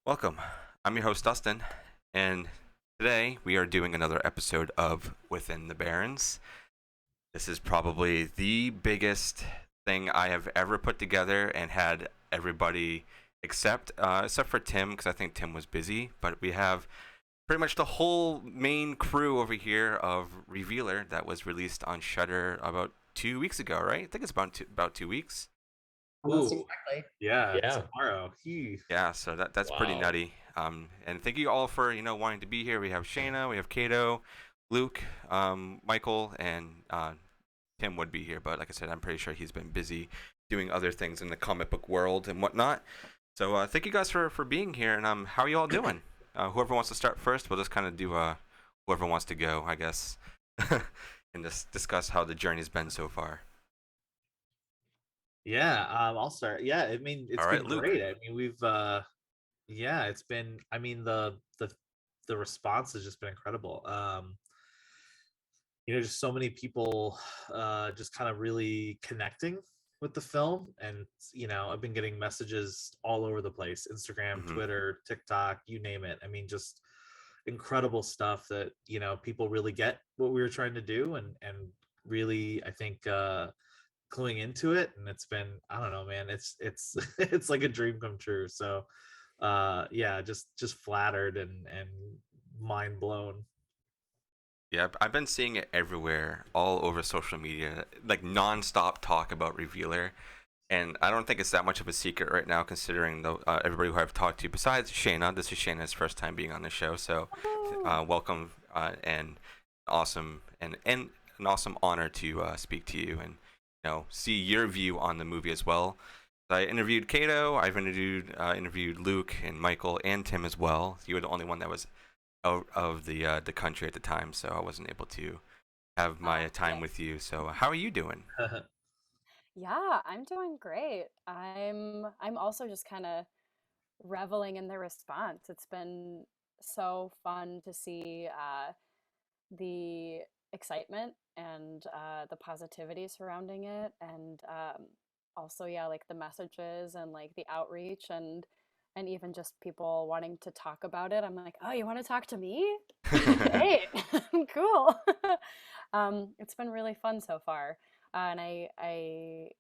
Welcome. I'm your host, Dustin, and today we are doing another episode of Within the Barrens. This is probably the biggest thing I have ever put together and had everybody except for Tim, because I think Tim was busy, but we have pretty much the whole main crew over here of Revealer that was released on Shudder about 2 weeks ago, right? I think it's about 2 weeks. Almost Ooh, exactly. yeah, Yeah. tomorrow. Yeah, so that's pretty Wow. nutty. And thank you all for wanting to be here. We have Shayna, we have Kato, Luke, Michael, and Tim would be here, but like I said, I'm pretty sure he's been busy doing other things in the comic book world and whatnot. So thank you guys for being here. And how are you all doing? Whoever wants to start first, we'll just kind of do whoever wants to go, I guess, and just discuss how the journey's been so far. Yeah, I'll start. Yeah, I mean it's All right, been Luke. great. I mean we've yeah, it's been I mean the response has just been incredible. Just so many people just kind of really connecting with the film, and I've been getting messages all over the place, Instagram, Hmm. Twitter, TikTok, you name it. I mean, just incredible stuff that people really get what we were trying to do, and really, I think, cluing into it. And it's been, I don't know, man, it's it's like a dream come true. So yeah, just flattered and mind blown. Yeah, I've been seeing it everywhere, all over social media, like nonstop talk about Revealer, and I don't think it's that much of a secret right now, considering everybody who I've talked to. Besides Shayna, this is Shayna's first time being on the show, so welcome, and and an awesome honor to speak to you and see your view on the movie as well. I interviewed Kato, I've interviewed Luke and Michael and Tim as well. You were the only one that was out of the country at the time, so I wasn't able to have my time Yeah. with you. So how are you doing? Yeah, I'm doing great. I'm also just kind of reveling in the response. It's been so fun to see the excitement and the positivity surrounding it, and also, yeah, like the messages and like the outreach and even just people wanting to talk about it. I'm like, oh, you want to talk to me? Great, cool. It's been really fun so far, and I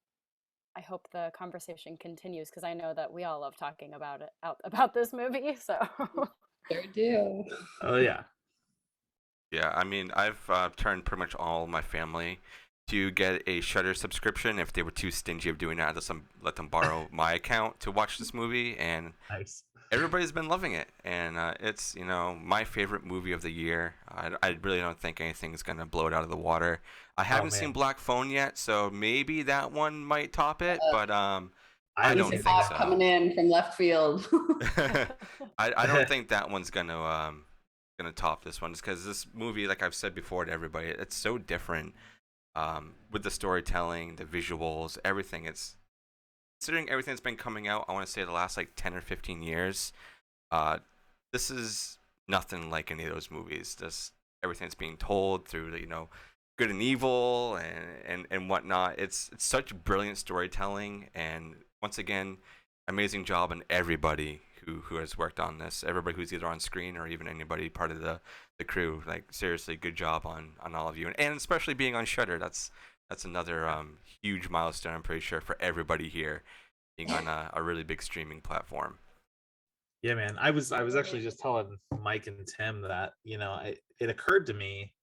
hope the conversation continues because I know that we all love talking about about this movie. So Sure do. Oh yeah. Yeah, I mean, I've turned pretty much all my family to get a Shutter subscription. If they were too stingy of doing that, I just let them borrow my account to watch this movie, and Nice. everybody's been loving it. And it's my favorite movie of the year. I really don't think anything's gonna blow it out of the water. I Oh haven't seen man, Black Phone yet, so maybe that one might top it, but I I haven't don't Easy seen think pop it. so. coming in from left field. I don't think that one's gonna top this one, just because this movie, like I've said before to everybody, it's so different, with the storytelling, the visuals, everything. It's considering everything that's been coming out. I want to say the last like 10 or 15 years. Uh, this is nothing like any of those movies. Just everything that's being told through the good and evil and whatnot. It's such brilliant storytelling, and once again, amazing job on everybody who has worked on this. Everybody who's either on screen or even anybody part of the crew. Like seriously, good job on all of you, and especially being on Shudder. That's another huge milestone. I'm pretty sure for everybody here being on a really big streaming platform. Yeah, man. I was actually just telling Mike and Tim that it occurred to me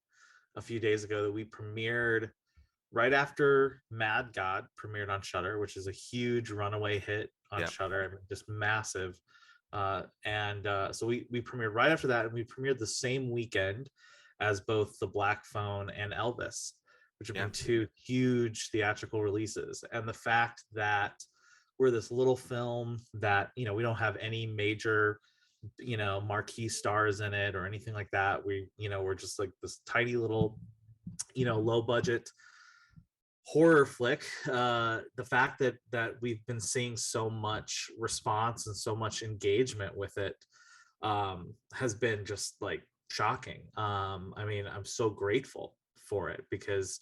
a few days ago that we premiered right after Mad God premiered on Shutter, which is a huge runaway hit on Yeah. Shutter. I mean, just massive. And so we premiered right after that, and we premiered the same weekend as both The Black Phone and Elvis, which have Yeah. been two huge theatrical releases. And the fact that we're this little film that we don't have any major marquee stars in it or anything like that. We're just like this tiny little low budget horror flick. The fact that we've been seeing so much response and so much engagement with it has been just like shocking. I mean, I'm so grateful for it because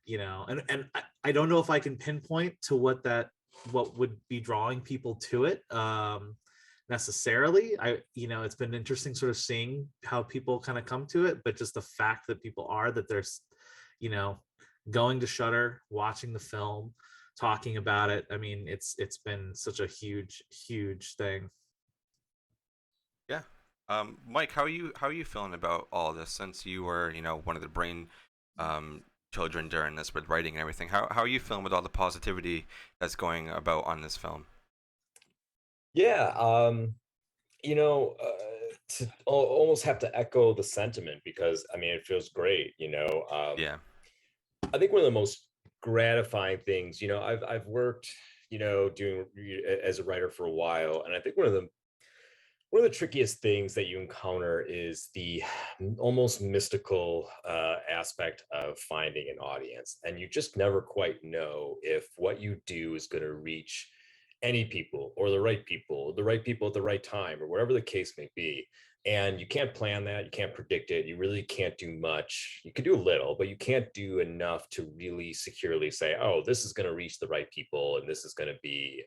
and I don't know if I can pinpoint to what would be drawing people to it. necessarily. It's been interesting sort of seeing how people kind of come to it, but just the fact that people are, that there's, you know, going to Shudder, watching the film, talking about it. I mean, it's been such a huge thing. Yeah. Mike, how are you feeling about all this since you were, one of the brain um, children during this with writing and everything? How are you feeling with all the positivity that's going about on this film? Yeah, almost have to echo the sentiment because I mean it feels great. Yeah. I think one of the most gratifying things, I've worked, doing as a writer for a while, and I think one of the trickiest things that you encounter is the almost mystical aspect of finding an audience. And you just never quite know if what you do is going to reach any people or the right people at the right time, or whatever the case may be. And you can't plan that. You can't predict it. You really can't do much. You can do a little, but you can't do enough to really securely say, oh, this is going to reach the right people. And this is going to be,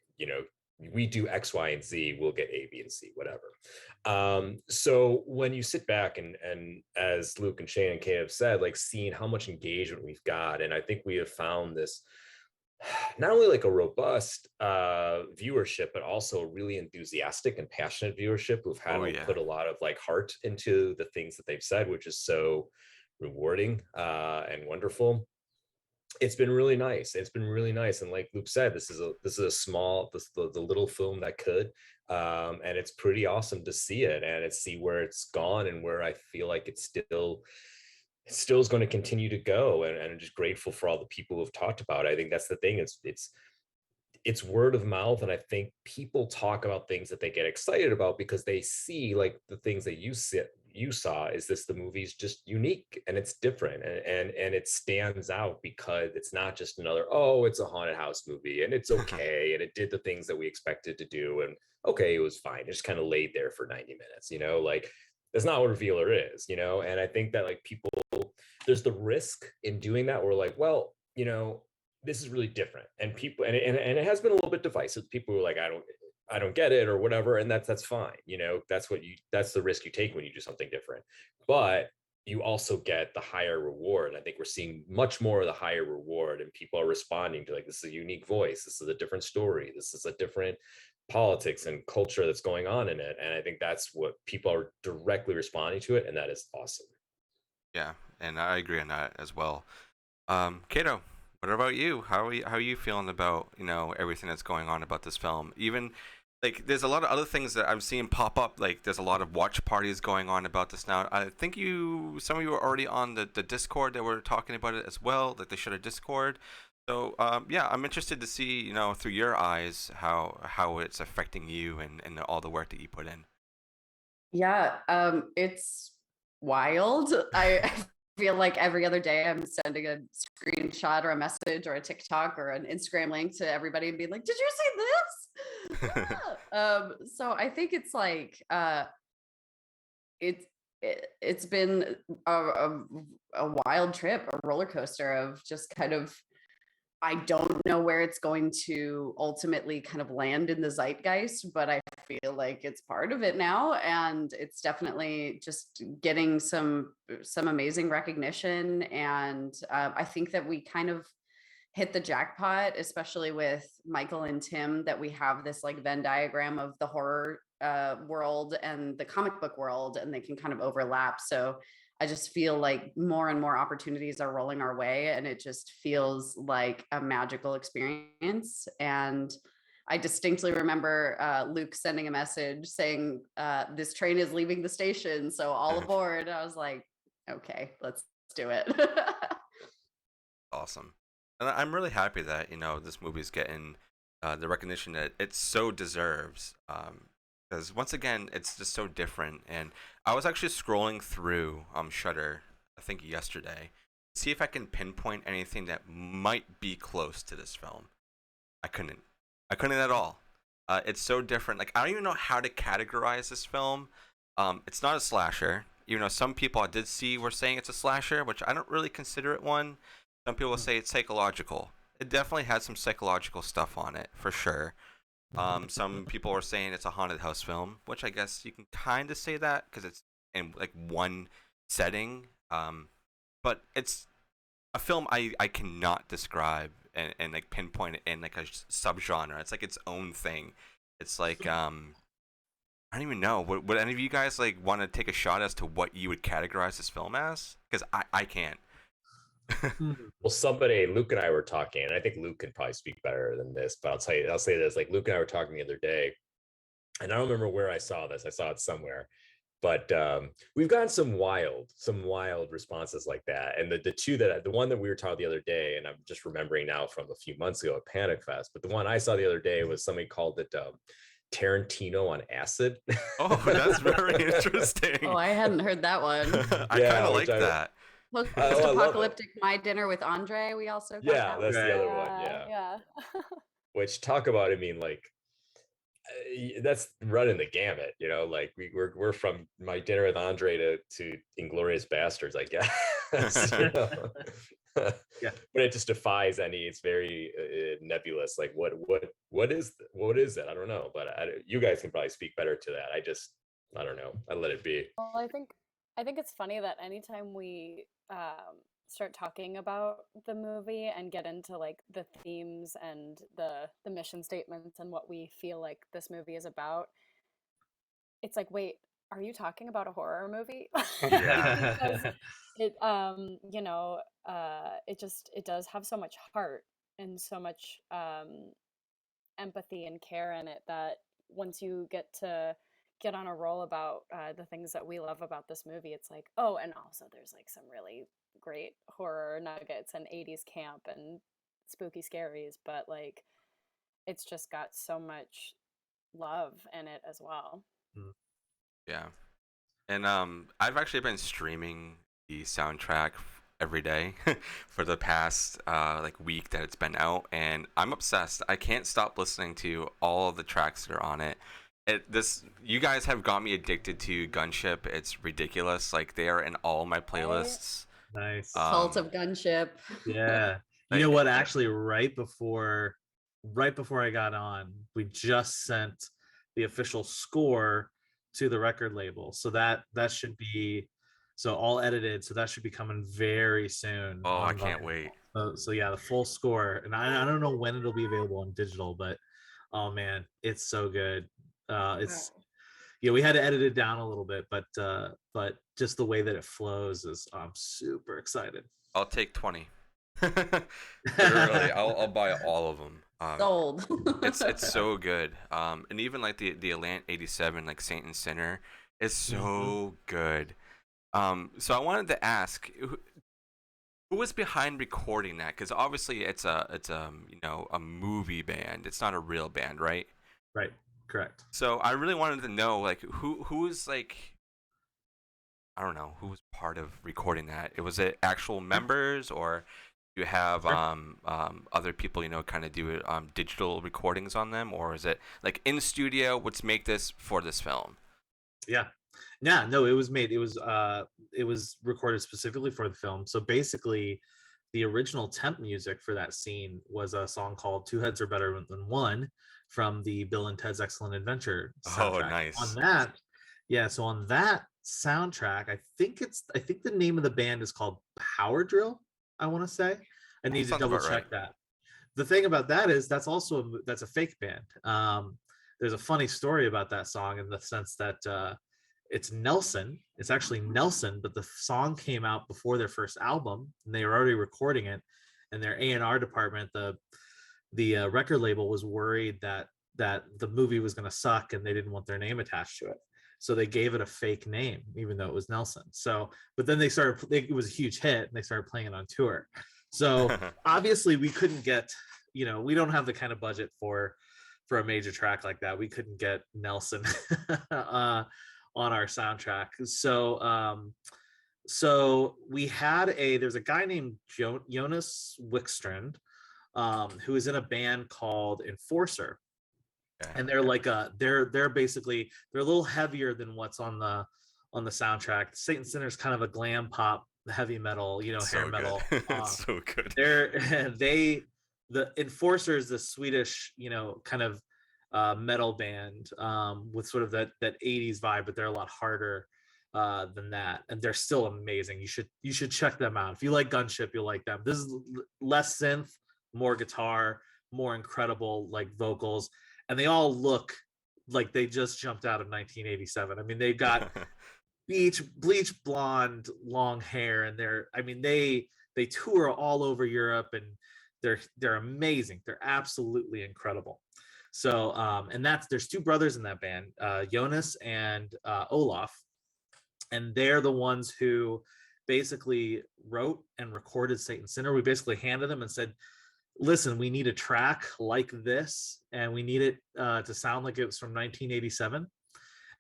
we do X, Y, and Z, we'll get A, B, and C, whatever. So when you sit back and as Luke and Shane and Kay have said, like seeing how much engagement we've got, and I think we have found this not only like a robust viewership, but also a really enthusiastic and passionate viewership who've had Oh to yeah. put a lot of like heart into the things that they've said, which is so rewarding and wonderful. It's been really nice. It's been really nice. And like Luke said, this is a small, the little film that could, and it's pretty awesome to see it and see where it's gone and where I feel like it still is going to continue to go. And I'm just grateful for all the people who have talked about it. I think that's the thing. It's word of mouth, and I think people talk about things that they get excited about because they see like the things that you saw is this, the movie's just unique and it's different, and it stands out because it's not just another, oh, it's a haunted house movie and it's okay and it did the things that we expected to do, and okay, it was fine, it just kind of laid there for 90 minutes, like that's not what Revealer is, and I think that like people, there's the risk in doing that, we're like, well, this is really different, and people, and it has been a little bit divisive. People were like, I don't get it or whatever, and that's fine. That's the risk you take when you do something different, but you also get the higher reward. I think we're seeing much more of the higher reward, and people are responding to like, this is a unique voice, this is a different story, this is a different politics and culture that's going on in it, and I think that's what people are directly responding to it, and that is awesome. Yeah, and I agree on that as well. Kato, what about you? How are you feeling about everything that's going on about this film? Even like there's a lot of other things that I'm seeing pop up. Like there's a lot of watch parties going on about this now. I think some of you were already on the Discord that were talking about it as well. Like they showed a Discord. So yeah, I'm interested to see through your eyes how it's affecting you and all the work that you put in. Yeah, it's wild. I feel like every other day I'm sending a screenshot or a message or a TikTok or an Instagram link to everybody and being like, "Did you see this?" So I think it's like it's been a wild trip, a roller coaster of just kind of, I don't know where it's going to ultimately kind of land in the zeitgeist, but I feel like it's part of it now, and it's definitely just getting some amazing recognition. And I think that we kind of hit the jackpot, especially with Michael and Tim, that we have this like Venn diagram of the horror world and the comic book world, and they can kind of overlap. So I just feel like more and more opportunities are rolling our way, and it just feels like a magical experience. And I distinctly remember Luke sending a message saying, this train is leaving the station, so all aboard. I was like, okay, let's do it. Awesome. And I'm really happy that this movie's getting the recognition that it so deserves. Because once again, it's just so different. And I was actually scrolling through Shudder, I think yesterday, to see if I can pinpoint anything that might be close to this film. I couldn't. I couldn't at all. It's so different. Like I don't even know how to categorize this film. It's not a slasher. Some people I did see were saying it's a slasher, which I don't really consider it one. Some people say it's psychological. It definitely has some psychological stuff on it, for sure. Some people are saying it's a haunted house film, which I guess you can kind of say that because it's in like one setting. But it's a film I cannot describe and like pinpoint it in like a subgenre. It's like its own thing. It's like I don't even know. Would any of you guys like want to take a shot as to what you would categorize this film as? Because I can't. Well, Luke and I were talking, and I think Luke can probably speak better than this, but I'll say this. Like Luke and I were talking the other day, and I don't remember where I saw this. I saw it somewhere, but we've gotten some wild responses like that. And the one that we were talking the other day, and I'm just remembering now from a few months ago at Panic Fest, but the one I saw the other day was somebody called it Tarantino on acid. Oh, that's very interesting. Oh, I hadn't heard that one. I kind of like that. Post-apocalyptic My Dinner with Andre. We also got that that's one. the other one. Yeah. Which talk about, I mean, like that's running the gamut, you know. Like we're from My Dinner with Andre to Inglorious Bastards, I guess. You know? Yeah, but it just defies any. It's very nebulous. Like what is that? I don't know. But you guys can probably speak better to that. I don't know. I let it be. Well, I think it's funny that anytime we start talking about the movie and get into like the themes and the mission statements and what we feel like this movie is about, it's like, wait, are you talking about a horror movie? Yeah. Because it it does have so much heart and so much empathy and care in it that once you get on a roll about the things that we love about this movie, it's like, oh, and also there's like some really great horror nuggets and 80s camp and spooky scaries, but like it's just got so much love in it as well. Yeah. And I've actually been streaming the soundtrack every day for the past like week that it's been out, and I'm obsessed. I can't stop listening to all of the tracks that are on it. You guys have got me addicted to Gunship. It's ridiculous. Like they are in all my playlists. nice. Cult of Gunship. Yeah. You know what? Actually, right before I got on, we just sent the official score to the record label. So that should be all edited. So that should be coming very soon. Oh, I can't wait. So yeah, the full score, and I don't know when it'll be available on digital, but oh man, it's so good. We had to edit it down a little bit, but just the way that it flows I'm super excited. I'll take 20. Literally, I'll buy all of them. Sold. It's so good. And even like the Atlant 87, like Saint and Sinner, is so good. So I wanted to ask, who was behind recording that? Because obviously it's a movie band. It's not a real band, right? Right. Correct. So I really wanted to know like who is like, I don't know, who was part of recording that. Was it actual members, or you have other people kind of do digital recordings on them, or is it like in studio? What's make this for this film? No, it was recorded specifically for the film. So basically the original temp music for that scene was a song called Two Heads Are Better Than One from the Bill and Ted's Excellent Adventure soundtrack. Oh, nice. So on that soundtrack, I think the name of the band is called Power Drill, I want to say. I need to double check that. The thing about that is that's a fake band. There's a funny story about that song in the sense that it's Nelson. It's actually Nelson, but the song came out before their first album, and they were already recording it. And their A&R department, the record label, was worried that the movie was going to suck, and they didn't want their name attached to it. So they gave it a fake name, even though it was Nelson. So, but then it was a huge hit, and they started playing it on tour. So obviously we couldn't get, we don't have the kind of budget for a major track like that. We couldn't get Nelson on our soundtrack. So we had there's a guy named Jonas Wickstrand, who is in a band called Enforcer. And they're like they're basically a little heavier than what's on the soundtrack. Saint and Sinner is kind of a glam pop heavy metal, hair metal. It's so good. The Enforcer is the Swedish, kind of metal band with sort of that 80s vibe, but they're a lot harder than that, and they're still amazing. You should check them out. If you like Gunship, you'll like them. This is less synth, more guitar, more incredible like vocals, and they all look like they just jumped out of 1987. I mean, they've got bleach blonde long hair, and they tour all over Europe, and they're amazing. They're absolutely incredible. So and there's two brothers in that band, Jonas and Olaf, and they're the ones who basically wrote and recorded Satan Sinner. We basically handed them and said, listen, we need a track like this, and we need it to sound like it was from 1987.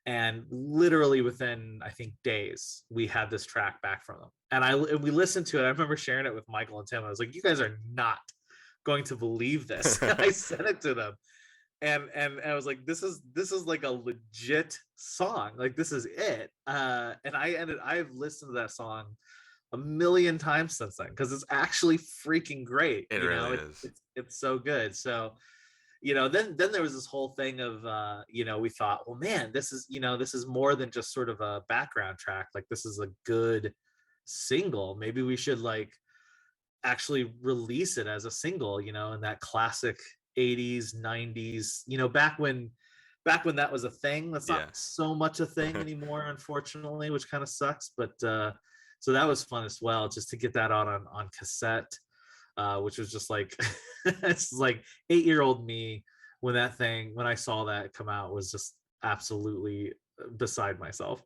And literally within, I think, days, we had this track back from them. And we listened to it. I remember sharing it with Michael and Tim. I was like, you guys are not going to believe this. And I sent it to them. And I was like, this is like a legit song. Like, this is it. And I've listened to that song a million times since then, because it's actually freaking great. It really is. It's so good. So, then there was this whole thing of we thought, well, man, this is more than just sort of a background track. Like, this is a good single. Maybe we should like actually release it as a single, in that classic 80s 90s, back when that was a thing. That's not so much a thing anymore, unfortunately, which kind of sucks. But so that was fun as well, just to get that out on cassette, which was just like it's like 8-year-old me when I saw that come out was just absolutely beside myself.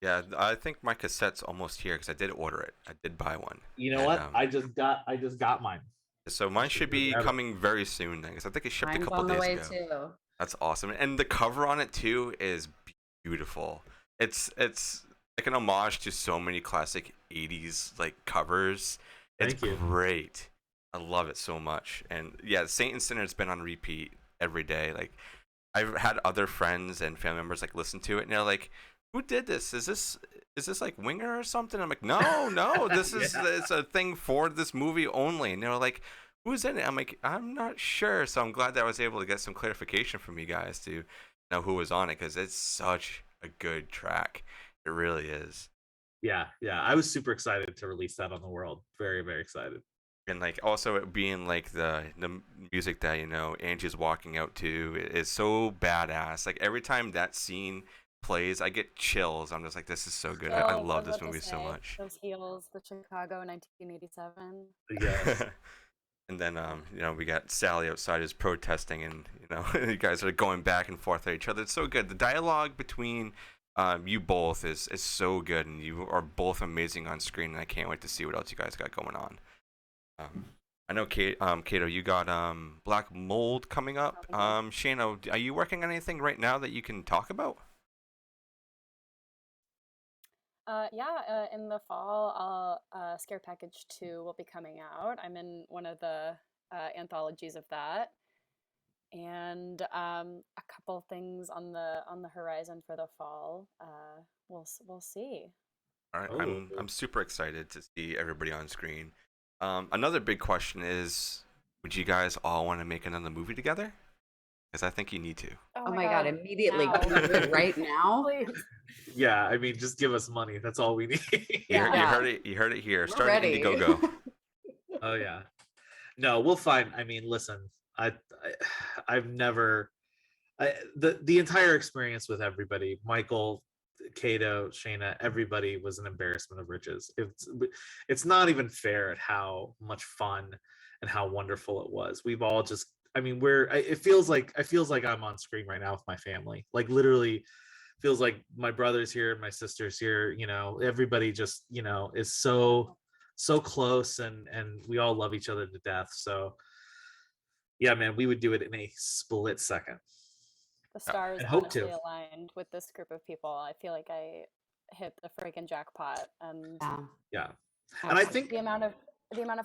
Yeah, I think my cassette's almost here because I did order it. I did buy one. You know what? I just got mine. So mine should be coming very soon then, because I think it shipped a couple days ago. Too. That's awesome, and the cover on it too is beautiful. It's like an homage to so many classic 80s like covers. It's great. I love it so much. And yeah, Saint and Sinner's been on repeat every day. Like, I've had other friends and family members like listen to it, and they're like, who did this? Is this like Winger or something? I'm like, no, this is it's a thing for this movie only. And they were like, who's in it? I'm like, I'm not sure. So I'm glad that I was able to get some clarification from you guys to know who was on it, because it's such a good track. It really is. Yeah. I was super excited to release that on the world. Very, very excited. And like also it being like the music that Angie's walking out to is so badass. Like, every time that scene plays, I get chills. I'm just like, this is so good. I love this movie so much. Those heels, the Chicago 1987. Yes. And then we got Sally outside is protesting, and you guys are going back and forth at each other. It's so good. The dialogue between you both is so good, and you are both amazing on screen, and I can't wait to see what else you guys got going on. I know Kato, you got Black Mold coming up. Shayna, are you working on anything right now that you can talk about? In the fall, Scare Package 2 will be coming out. I'm in one of the anthologies of that, and a couple things on the horizon for the fall. We'll see. All right, I'm super excited to see everybody on screen. Another big question is, would you guys all want to make another movie together? Because I think you need to. Oh my God, immediately. Can we do it right now? Please. Yeah, I mean, just give us money. That's all we need. You heard it here. Start an Indiegogo. Oh yeah. No, we'll find. I mean, listen, I've never the entire experience with everybody, Michael, Kato, Shayna, everybody was an embarrassment of riches. It's not even fair at how much fun and how wonderful it was. We've all just, I mean, it feels like I'm on screen right now with my family. Like, literally feels like my brother's here, my sister's here, everybody just, is so close, and we all love each other to death. So yeah, man, we would do it in a split second. The stars honestly aligned with this group of people. I feel like I hit the freaking jackpot, and yeah. And I think the amount of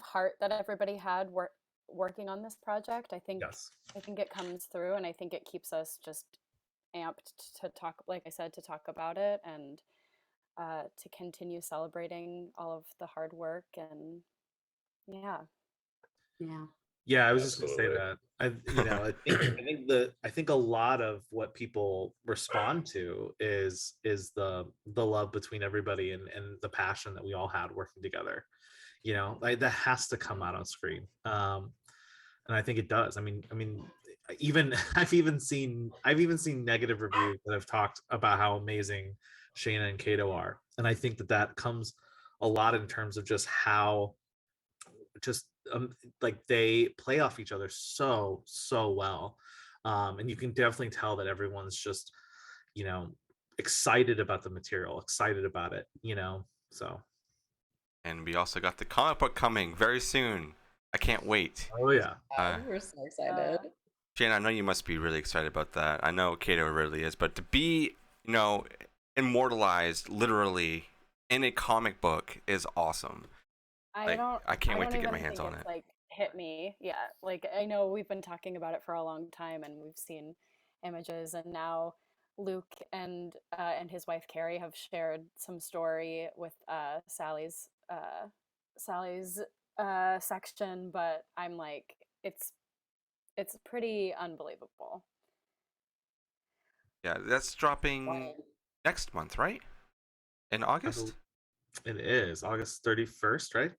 heart that everybody had working on this project, I think it comes through, and I think it keeps us just amped to talk, like I said, to talk about it, and to continue celebrating all of the hard work. And yeah. Yeah, I was just gonna say Absolutely. that. I think a lot of what people respond to is the love between everybody and the passion that we all had working together. Like that has to come out on screen. And I think it does. I mean, even I've even seen negative reviews that have talked about how amazing Shayna and Kato are, and I think that that comes a lot in terms of just how just like they play off each other so well, and you can definitely tell that everyone's just you know excited about the material, excited about it. So And we also got the comic book coming very soon. I can't wait. oh yeah. We're so Uh, excited. Jane, I know you must be really excited about that. I know Kato really is, but to be, you know, immortalized literally in a comic book is awesome. I Like, don't I can't I wait don't to get my even hands think on it's it. like hit me yet. Like I know we've been talking about it for a long time and we've seen images and now Luke and his wife Carrie have shared some story with Sally's section, but I'm like it's pretty unbelievable. Yeah, that's dropping next month, right? In I bel August? It is August 31st, right?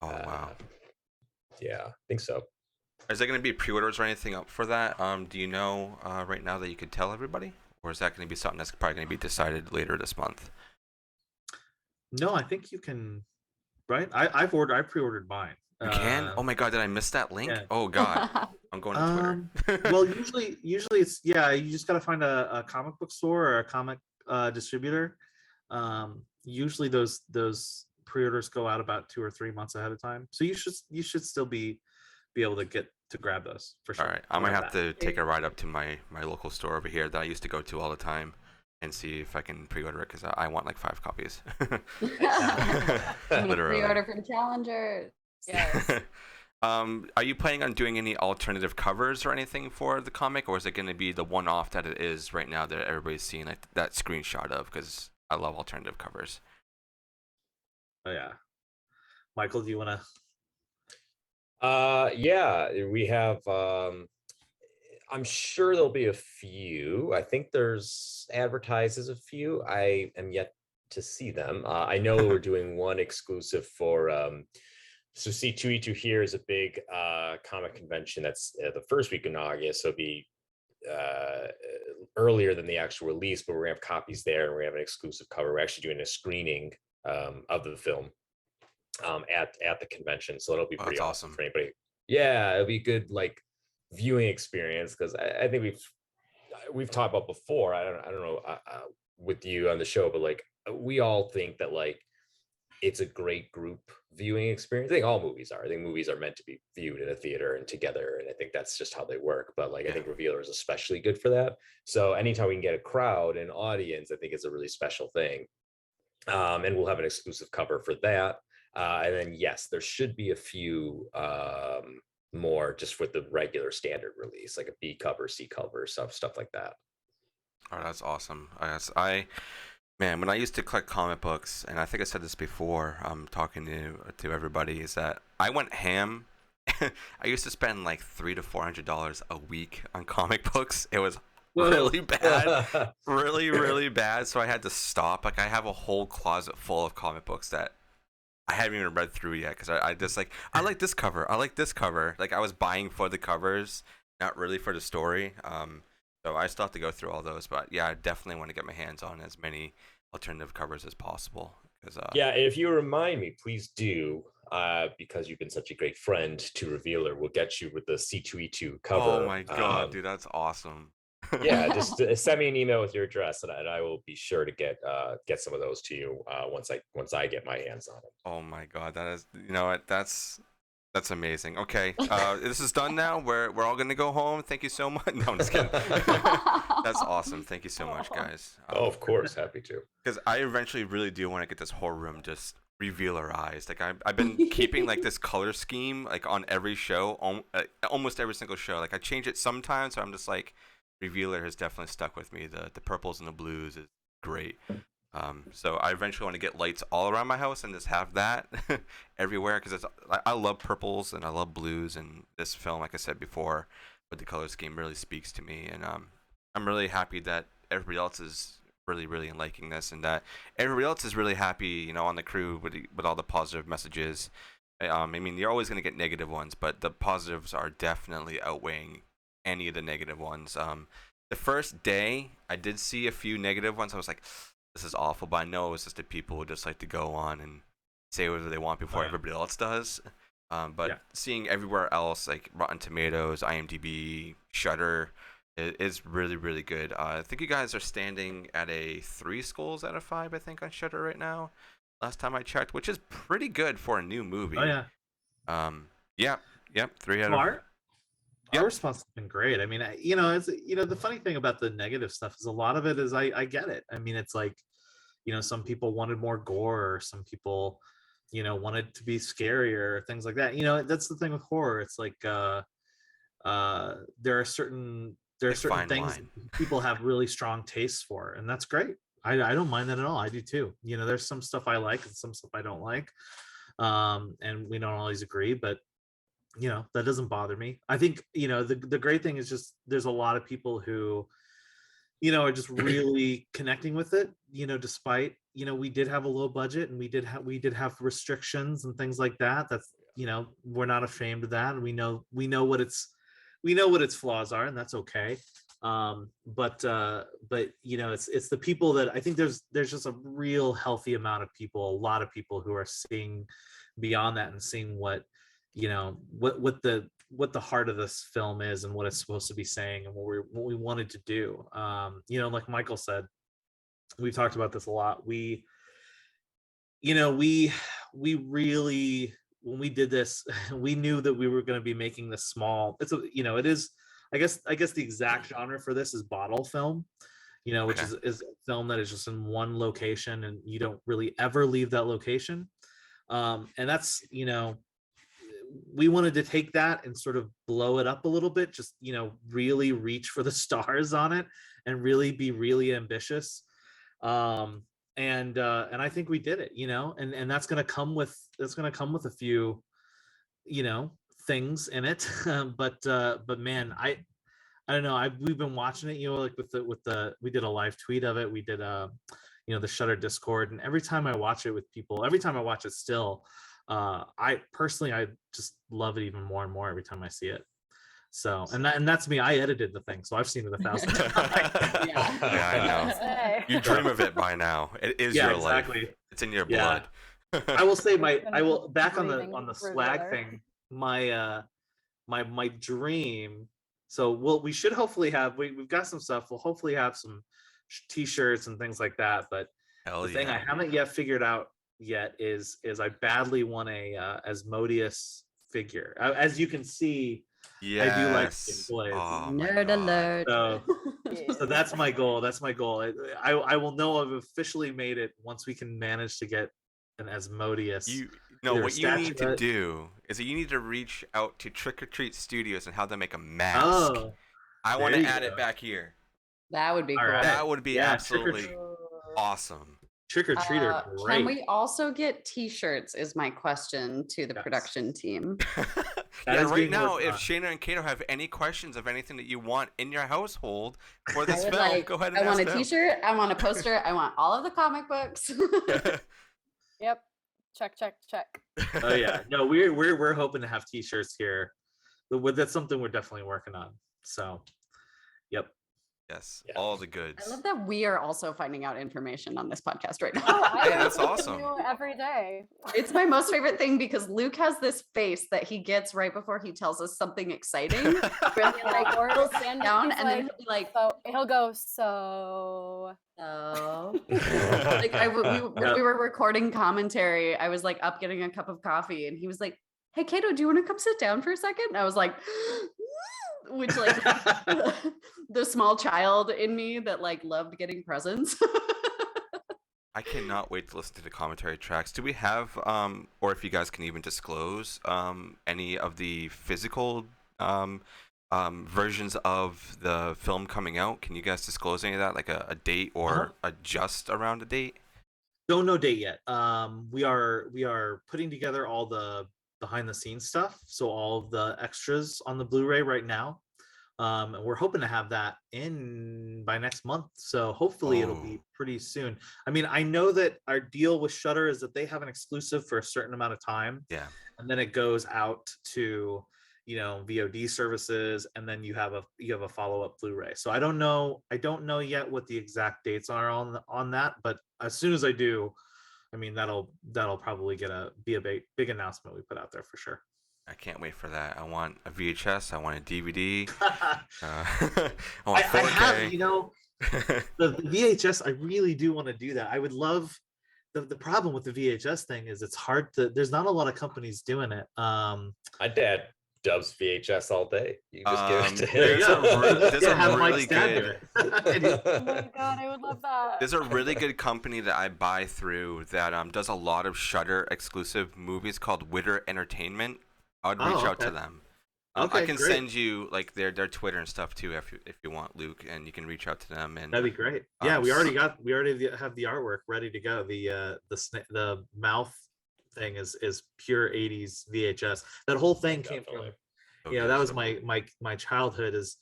Oh, wow. Uh, yeah, I think so. Is there going to be pre-orders or anything up for that? Do you know right now that you could tell everybody? Or is that going to be something that's probably going to be decided later this month? No, I think you can. Right? I pre-ordered mine. You can? Oh my god, did I miss that link? Yeah. Oh god. I'm going to Twitter. Well, usually it's yeah. You just gotta find a comic book store or a comic distributor. Usually those pre-orders go out about 2 or 3 months ahead of time, so you should still be able to get to grab those for All sure. right, I I might know have that. to take a ride up to my local store over here that I used to go to all the time and see if I can pre-order it because I want like 5 copies. I'm gonna Literally. pre-order for the Challenger. Yes. Are you planning on doing any alternative covers or anything for the comic, or is it going to be the one-off that it is right now that everybody's seeing like that screenshot of? Because I love alternative covers. Oh yeah, Michael, do you want to? Yeah, we have I'm sure there'll be a few. I think there's advertised as a few. I am yet to see them. I know we're doing one exclusive for so C2E2 here is a big comic convention that's the first week in August. So it'll be uh, earlier than the actual release, but we're gonna have copies there and we're gonna have an exclusive cover. We're actually doing a screening of the film at the convention. So it'll be Oh, pretty that's awesome awesome. for anybody. Yeah, it'll be good like viewing experience because I think we've talked about before. I don't know with you on the show, but like we all think that like it's a great group viewing experience. I think all movies are. I think movies are meant to be viewed in a theater and together, and I think that's just how they work. But like I Yeah. think Revealer is especially good for that. So anytime we can get a crowd and audience, I think it's a really special thing. And we'll have an exclusive cover for that. And then yes, there should be a few more just with the regular standard release, like a B cover, C cover, stuff like that. Oh, that's awesome. Man, when I used to collect comic books, and I think I said this before, talking to everybody, is that I went ham. I used to spend like $300 to $400 a week on comic books. It was really bad, really bad. So I had to stop. Like I have a whole closet full of comic books that I haven't even read through yet because I just like I like this cover. I like this cover. Like I was buying for the covers, not really for the story. So I still have to go through all those. But yeah, I definitely want to get my hands on as many alternative covers as possible. Because Yeah, and if you remind me, please do, because you've been such a great friend to Revealer. We'll get you with the C2E2 oh cover. my god, dude, that's awesome. Yeah, just send me an email with your address, and I will be sure to get some of those to you once I get my hands on them. Oh my god, that is what that's amazing. Okay, this is done now. We're all gonna go home. Thank you so much. No, I'm just kidding. That's awesome. Thank you so much, guys. Oh, of course, happy to. Because I eventually really do want to get this whole room just revealerized. Like I've been keeping like this color scheme like on every show, almost every single show. Like I change it sometimes, so I'm just like, Revealer has definitely stuck with me. The purples and the blues is great. So I eventually want to get lights all around my house and just have that everywhere, because I love purples and I love blues, and this film, like I said before, with the color scheme really speaks to me, and I'm really happy that everybody else is really really liking this, and that everybody else is really happy, on the crew with all the positive messages. I mean, you're always going to get negative ones, but the positives are definitely outweighing any of the negative ones. The first day, I did see a few negative ones. I was like, this is awful, but I know it's just the people who just like to go on and say whatever they want before everybody else does. But seeing everywhere else, like Rotten Tomatoes, IMDb, Shudder, is really, really good. I think you guys are standing at a 3 skulls out of 5, I think, on Shudder right now. Last time I checked, which is pretty good for a new movie. Oh yeah. Yep. 3 out of. Our response has been great. I mean, it's the funny thing about the negative stuff is a lot of it is I get it. I mean, it's like, some people wanted more gore, or some people, wanted to be scarier, things like that. That's the thing with horror. It's like there are certain things line. people have really strong tastes for, and that's great. I don't mind that at all. I do too. There's some stuff I like and some stuff I don't like, and we don't always agree, but that doesn't bother me. I think the great thing is just there's a lot of people who are just really connecting with it, despite we did have a low budget, and we did have restrictions and things like that. That's we're not ashamed of that, and we know what its flaws are, and that's okay. But it's the people that I think there's just a real healthy amount of people, a lot of people who are seeing beyond that and seeing what the heart of this film is and what it's supposed to be saying and what we wanted to do. Like Michael said, we've talked about this a lot. We really, when we did this, we knew that we were going to be making this small. It is, I guess the exact genre for this is bottle film, which is a film that is just in one location and you don't really ever leave that location. And that's, we wanted to take that and sort of blow it up a little bit, just, really reach for the stars on it and really be really ambitious. And I think we did it, and that's going to come with a few, things in it. But man, I don't know. We've been watching it, like we did a live tweet of it. We did the Shudder Discord, and every time I watch it with people, every time I watch it still, I just love it even more and more every time I see it. So, and that's me. I edited the thing, so I've seen it 1,000 times. Yeah, I know. You dream of it by now. It is your life. It's in your blood. I will say back on the swag thing. My dream. So we should hopefully have. We've got some stuff. We'll hopefully have some T-shirts and things like that. But the thing I haven't yet figured out yet is I badly want a Asmodeus figure. As you can see, I do like toys. Oh, nerd alert. So that's my goal. I will know I've officially made it once we can manage to get an Asmodeus. What you need to do is that you need to reach out to Trick or Treat Studios and have them make a mask. I want to add it back here. That would be cool. Right. That would be absolutely awesome. Trick or Treat are great. Can we also get T-shirts? Is my question to the production team. Right now, if Shayna and Kato have any questions of anything that you want in your household for this film, go ahead and ask them. I want a T-shirt. I want a poster. I want all of the comic books. Yep. Check. Oh yeah. No, we're hoping to have T-shirts here. That's something we're definitely working on. So, yep. Yes, all the goods. I love that we are also finding out information on this podcast right now. Oh, that's awesome. Every day. It's my most favorite thing because Luke has this face that he gets right before he tells us something exciting. Really, like, or he'll stand down and then he'll be like, so he'll go, so. Like we were recording commentary. I was like up getting a cup of coffee, and he was like, "Hey, Kato, do you want to come sit down for a second?" And I was like, which like the small child in me that like loved getting presents. I cannot wait to listen to the commentary tracks. Do we have, or if you guys can even disclose, any of the physical versions of the film coming out? Can you guys disclose any of that, like a date or just around a date? Don't know date yet. We are putting together all the behind the scenes stuff, so all of the extras on the Blu-ray right now. And we're hoping to have that in by next month. So hopefully it'll Oh, be pretty soon. I mean, I know that our deal with Shudder is that they have an exclusive for a certain amount of time, yeah. and then it goes out to VOD services, and then you have a follow-up Blu-ray. So I don't know yet what the exact dates are on that, but as soon as I do, I mean that'll probably be a big announcement we put out there for sure. I can't wait for that. I want a VHS. I want a DVD. I, I want I have 4K. the VHS. I really do want to do that. I would love. The problem with the VHS thing is it's hard to. There's not a lot of companies doing it. My dad dubs VHS all day. You can just give it to him. There you go. There's Yeah, a have Mike really Stab do good. it. Oh my god, I would love that. There's a really good company that I buy through that does a lot of Shudder exclusive movies called Witter Entertainment. I'd reach out to Okay. them. Okay, I can great. send you like their Twitter and stuff too if you want, Luke, and you can reach out to them. And That'd be great. Yeah, Um, we already have the artwork ready to go. The mouth thing is pure 80s VHS. That whole thing came from Definitely. so that good. was my childhood, is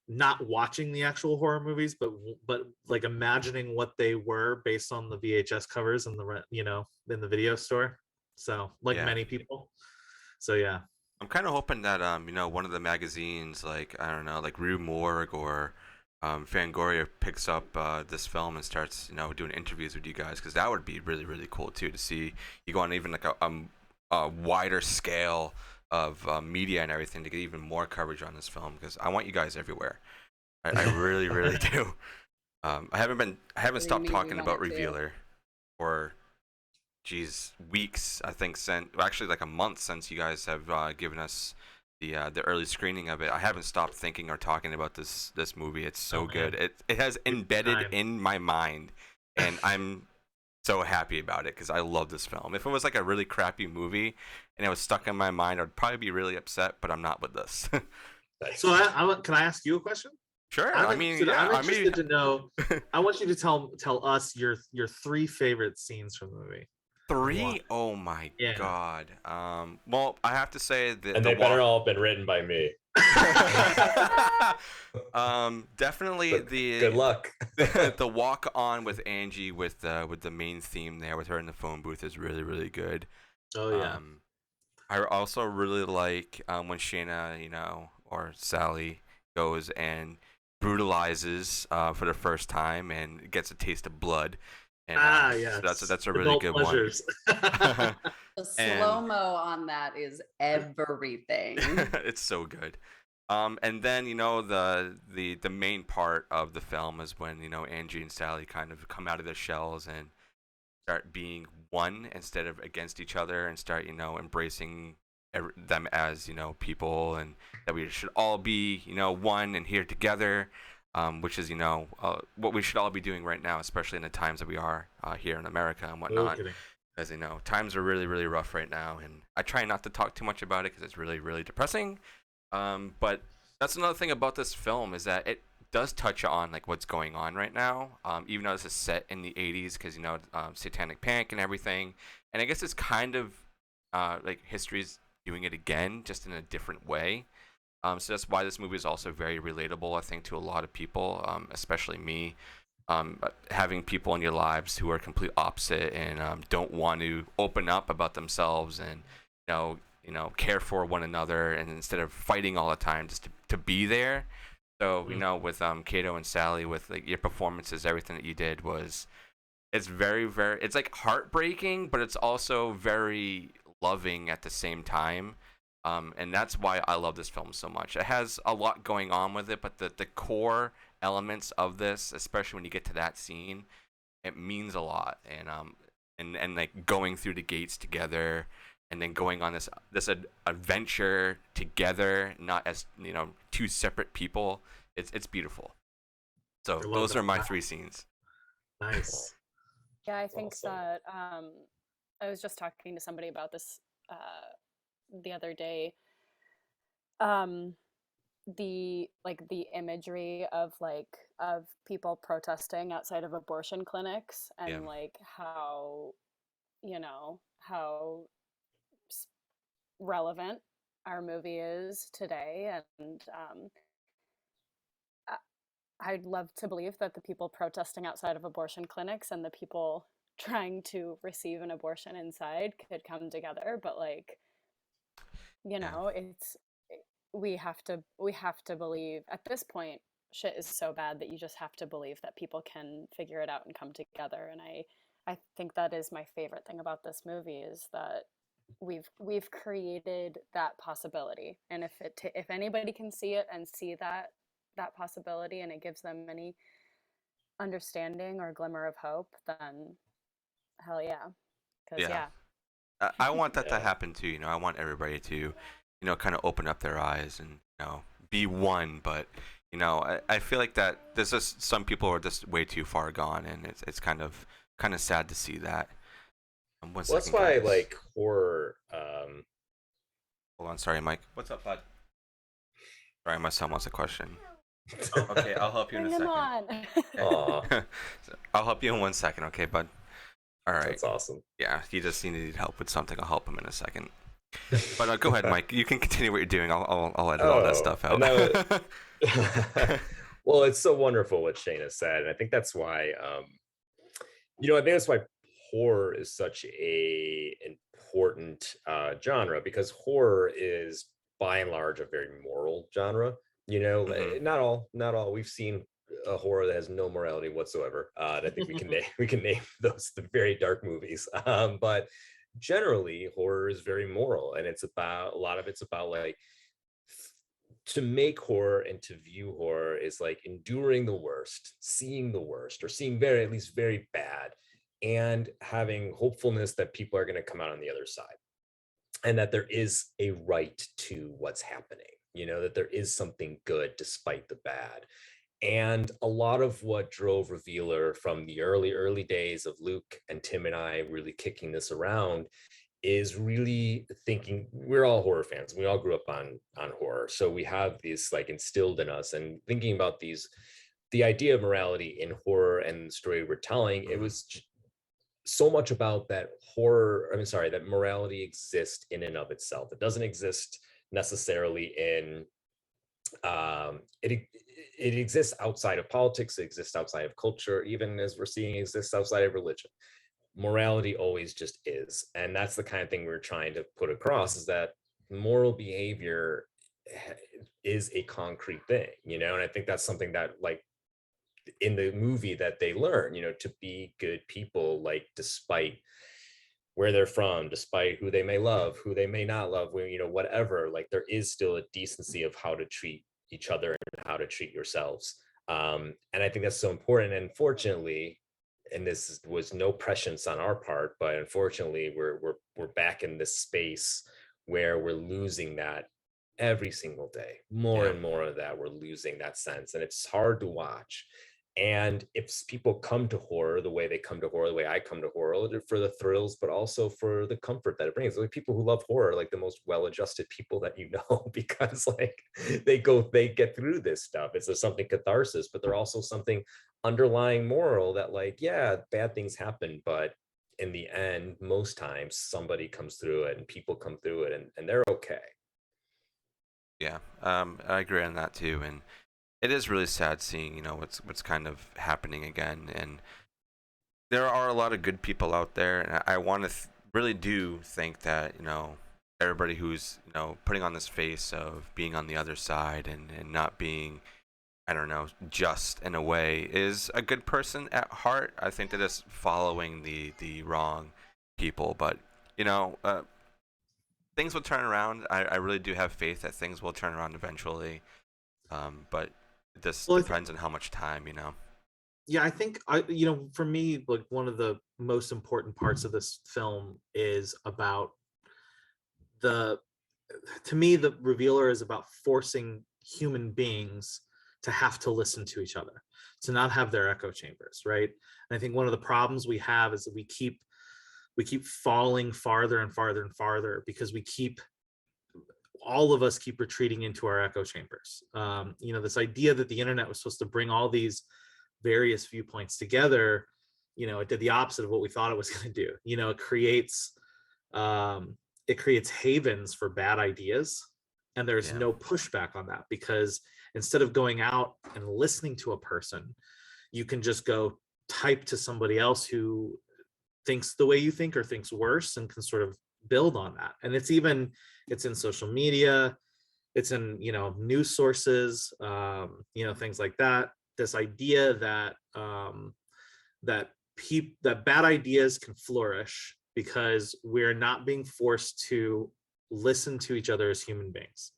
not watching the actual horror movies, but like imagining what they were based on the VHS covers in in the video store. So like Yeah. many people. So yeah. I'm kind of hoping that one of the magazines, like I don't know, like Rue Morgue or Fangoria, picks up this film and starts doing interviews with you guys, because that would be really really cool too, to see you go on even like a wider scale of media and everything to get even more coverage on this film, because I want you guys everywhere. I really really do. I haven't What do you stopped mean talking you about want to? Revealer for weeks, I think, actually like a month since you guys have given us the early screening of it. I haven't stopped thinking or talking about this movie. It's so Oh, man. good. It has embedded time. in my mind, and I'm so happy about it because I love this film. If it was like a really crappy movie and it was stuck in my mind, I'd probably be really upset, but I'm not with this. Nice. So can I ask you a question? Sure. I'm I mean, interested, yeah. I'm I mean, interested to know. I want you to tell us your three favorite scenes from the movie. three. Oh my Yeah. god. Well, I have to say that And the they better walk. all have been written by me. Definitely But good luck. the walk on with Angie with the main theme there with her in the phone booth is really really good. Oh yeah. I also really like when Shayna, or Sally goes and brutalizes for the first time and gets a taste of blood. And Yes. so that's a really Adult good pleasures. one. The And- slow-mo on that is everything. It's so good. And then the main part of the film is when Angie and Sally kind of come out of their shells and start being one instead of against each other, and start embracing them as people, and that we should all be one and here together, which is what we should all be doing right now, especially in the times that we are here in America and No whatnot. kidding. As times are really really rough right now, and I try not to talk too much about it because it's really really depressing. But that's another thing about this film, is that it does touch on like what's going on right now, even though this is set in the 80s, because satanic panic and everything, and I guess it's kind of like history's doing it again, just in a different way. So that's why this movie is also very relatable, I think, to a lot of people, especially me. Having people in your lives who are complete opposite and don't want to open up about themselves and care for one another, and instead of fighting all the time, just to be there. So with Kato and Sally, with like your performances, everything that you did it's very very, it's like heartbreaking, but it's also very loving at the same time. And that's why I love this film so much. It has a lot going on with it, but the core elements of this, especially when you get to that scene, it means a lot. And like going through the gates together, and then going on this adventure together, not as two separate people. It's beautiful. So I love those that. are my three scenes. Nice. Yeah, I think Awesome. that I was just talking to somebody about this the other day. the imagery of people protesting outside of abortion clinics, Yeah. and like how, how relevant our movie is today. And I'd love to believe that the people protesting outside of abortion clinics and the people trying to receive an abortion inside could come together, but Yeah. it's we have to believe at this point shit is so bad that you just have to believe that people can figure it out and come together. And I think that is my favorite thing about this movie, is that we've created that possibility. And if anybody can see it and see that possibility, and it gives them any understanding or glimmer of hope, then hell yeah. Because Yeah. yeah. I want that to Yeah. happen too. I want everybody to, kind of open up their eyes and, be one. But, I feel like that there's just some people are just way too far gone, and it's kind of sad to see that. One Well, that's second, why guys. like horror. Hold on, sorry, Mike. What's up, bud? Sorry, my son wants a question. Okay, I'll help you in a Bring them second. on. Aw, So, I'll help you in 1 second, okay, bud? All right. that's awesome. Yeah, he just needed help with something. I'll help him in a second. But go ahead, Mike. You can continue what you're doing. I'll edit all that stuff out. and well, it's so wonderful what Shayna said, and I think that's why I think that's why horror is such a important genre, because horror is by and large a very moral genre. Mhm. Not all. We've seen a horror that has no morality whatsoever. And I think we can name those the very dark movies. But generally, horror is very moral, and a lot of it's about like to make horror and to view horror is like enduring the worst, seeing the worst, or seeing at least very bad, and having hopefulness that people are going to come out on the other side, and that there is a right to what's happening, that there is something good despite the bad. And a lot of what drove Revealer from the early days of Luke and Tim and I really kicking this around is really thinking, we're all horror fans. We all grew up on horror. So we have these like instilled in us, and thinking about the idea of morality in horror and the story we're telling, it was so much about that that morality exists in and of itself. It doesn't exist necessarily in it exists outside of politics, it exists outside of culture, even as we're seeing it exists outside of religion. Morality always just is. And that's the kind of thing we're trying to put across, is that moral behavior is a concrete thing, and I think that's something that like in the movie that they learn, to be good people, like despite where they're from, despite who they may love, who they may not love, whatever, like there is still a decency of how to treat each other and how to treat yourselves. And I think that's so important. And fortunately, and this was no prescience on our part, but unfortunately, we're back in this space where we're losing that every single day. More Yeah. and more of that, we're losing that sense, and it's hard to watch. And if people come to horror the way they come to horror, the way I come to horror, for the thrills, but also for the comfort that it brings. Like people who love horror, like the most well-adjusted people that because like they get through this stuff. It's something catharsis, but they're also something underlying moral that like, yeah, bad things happen, but in the end, most times somebody comes through it and people come through it and they're okay. Yeah. I agree on that too, and it is really sad seeing what's kind of happening again. And there are a lot of good people out there, and I want to really do think that everybody who's putting on this face of being on the other side and not being, I don't know, just in a way, is a good person at heart. I think that is following the wrong people, but things will turn around. I really do have faith that things will turn around eventually. But it just depends on how much time. Yeah, I think for me, like one of the most important parts of this film is about to me, the Revealer is about forcing human beings to have to listen to each other, to not have their echo chambers, right? And I think one of the problems we have is that we keep falling farther and farther and farther because we keep all of us keep retreating into our echo chambers. This idea that the internet was supposed to bring all these various viewpoints together, it did the opposite of what we thought it was going to do. It creates havens for bad ideas, and there's no pushback on that, because instead of going out and listening to a person, you can just go type to somebody else who thinks the way you think or thinks worse, and can sort of build on that. And it's in social media, it's in news sources, things like that. This idea that that bad ideas can flourish because we're not being forced to listen to each other as human beings.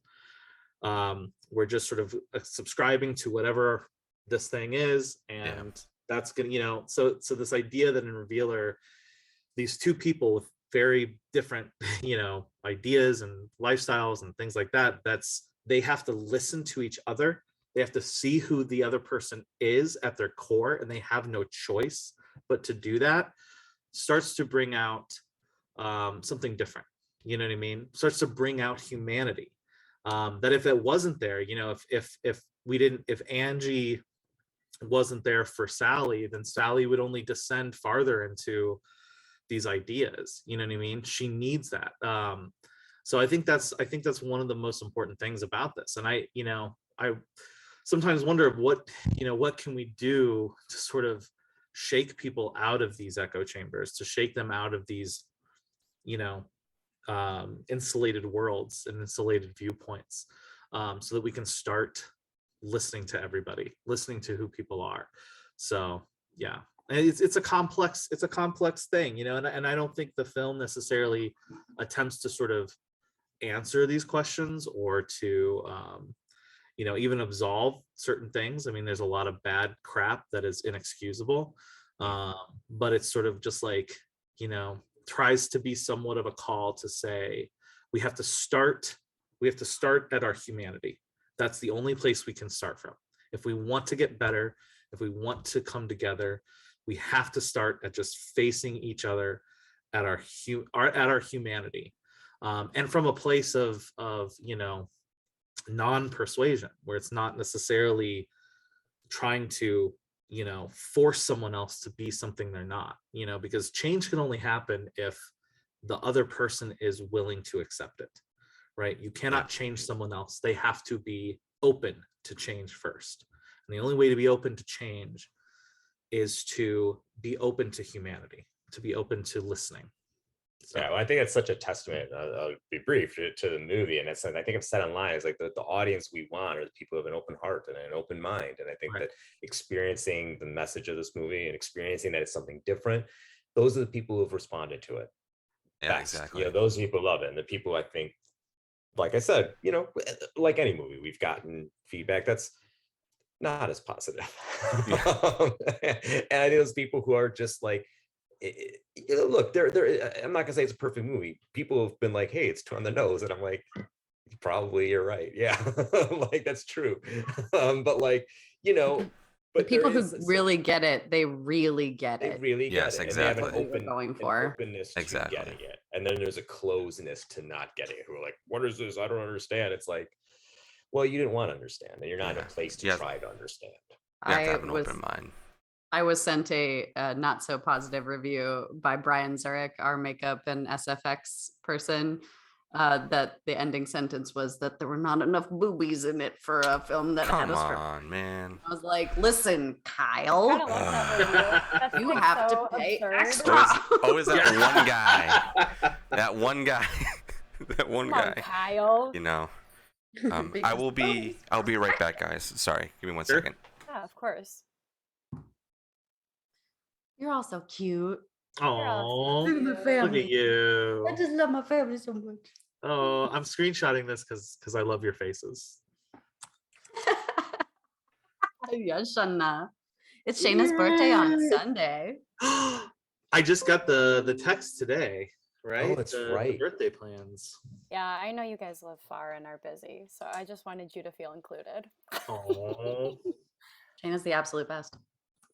We're just sort of subscribing to whatever this thing is, and that's gonna, so this idea that in Revealer, these two people with very different ideas and lifestyles and things like that, they have to listen to each other. They have to see who the other person is at their core, and they have no choice but to do that. Starts to bring out something different. You know what I mean? Starts to bring out humanity. That if it wasn't there, if Angie wasn't there for Sally, then Sally would only descend farther into these ideas. You know what I mean? She needs that. So I think that's one of the most important things about this. And I sometimes wonder what can we do to sort of shake people out of these echo chambers, to shake them out of these insulated worlds and insulated viewpoints, so that we can start listening to everybody, listening to who people are. So yeah, and it's a complex thing, and I don't think the film necessarily attempts to sort of answer these questions or to even absolve certain things. I mean, there's a lot of bad crap that is inexcusable, but it's sort of just like, tries to be somewhat of a call to say we have to start at our humanity. That's the only place we can start from. If we want to get better, if we want to come together, we have to start at just facing each other at our humanity, and from a place of non-persuasion, where it's not necessarily trying to force someone else to be something they're not, because change can only happen if the other person is willing to accept it, right? You cannot change someone else. They have to be open to change first, and the only way to be open to change is to be open to humanity, to be open to listening. So. Yeah, well, I think it's such a testament. I'll be brief to the movie, and it's, I think I've said online, is like the audience we want are the people who have an open heart and an open mind. And I think that experiencing the message of this movie and experiencing that it's something different, those are the people who have responded to it. Yeah, exactly. Those people love it, and the people, I think, like I said, like any movie, we've gotten feedback that's not as positive. And I think those people who are just like, look, I'm not gonna say it's a perfect movie. People have been like, hey, it's on the nose, and I'm like, probably you're right. Yeah. Like, that's true. But like, the people who really get it, they really get it. They really get it. Exactly. And they have going for openness to getting it. And then there's a closeness to not getting it, who are like, what is this? I don't understand. It's like, well, you didn't want to understand, and you're not in a place to try to understand. You have to have an open mind. I was sent a not so positive review by Brian Zurich, our makeup and SFX person, that the ending sentence was that there were not enough boobies in it for a film that had a script. Come on, man. I was like, listen, Kyle, you have to pay extra. Always that one guy. That one guy. That one guy. On, Kyle. I'll be right back, guys. Sorry, give me 1 second. Yeah, of course. You're all so cute. Oh, look at you. I just love my family so much. Oh, I'm screenshotting this because I love your faces. Yes, Shana. It's Shayna's birthday on Sunday. I just got the text today, right? Oh, that's right. The birthday plans. Yeah, I know you guys live far and are busy, so I just wanted you to feel included. Oh, Shayna's the absolute best.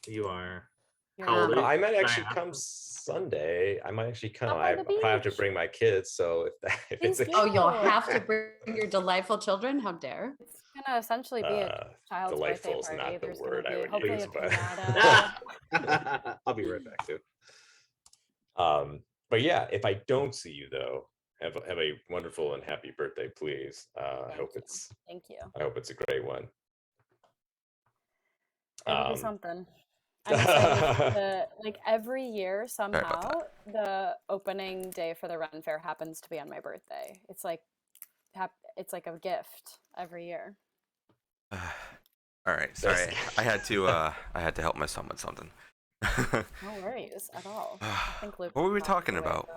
you are. How old are you? I might Can I actually ask? come Sunday. I might actually come. Stop by I the probably have to beach. bring my kids. So if it's Please a Oh, you'll do. have to bring your delightful children. How dare? It's gonna essentially be a child's birthday delightful is party. not the There's gonna word I be would hopefully use, a but pinata. I'll be right back, too. But yeah, if I don't see you though, have a wonderful and happy birthday, please. I hope you. it's Thank you. I hope it's a great one. It'll be something. I'm excited to, like, every year Sorry about somehow the opening day for the Ren Fair happens to be on my birthday. It's like it's like a gift every year. All right, sorry. I had to help my son with something. No worries at all. I think Luke What were we walked talking away about?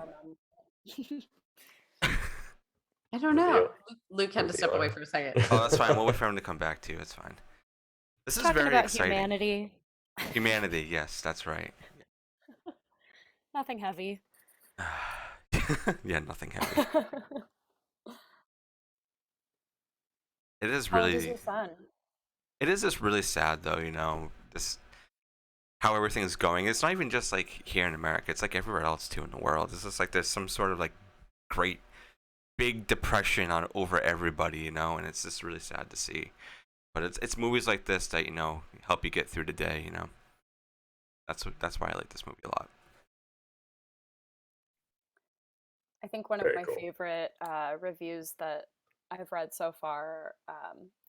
I don't know. Reveal- Luke had to step away revealing. for a second. Oh, that's fine. We'll wait for him to come back to. It's fine. This is Talking very about exciting. humanity. Humanity, yes, that's right. Nothing heavy. Yeah, nothing heavy. It is How old is really. your son? It is just really sad, though. This how everything's going. It's not even just like here in America. It's like everywhere else too in the world. It's just like there's some sort of like great big depression on over everybody, and it's just really sad to see. But it's movies like this that help you get through the day. That's why I like this movie a lot. I think one Very of my cool. favorite reviews that I've read so far,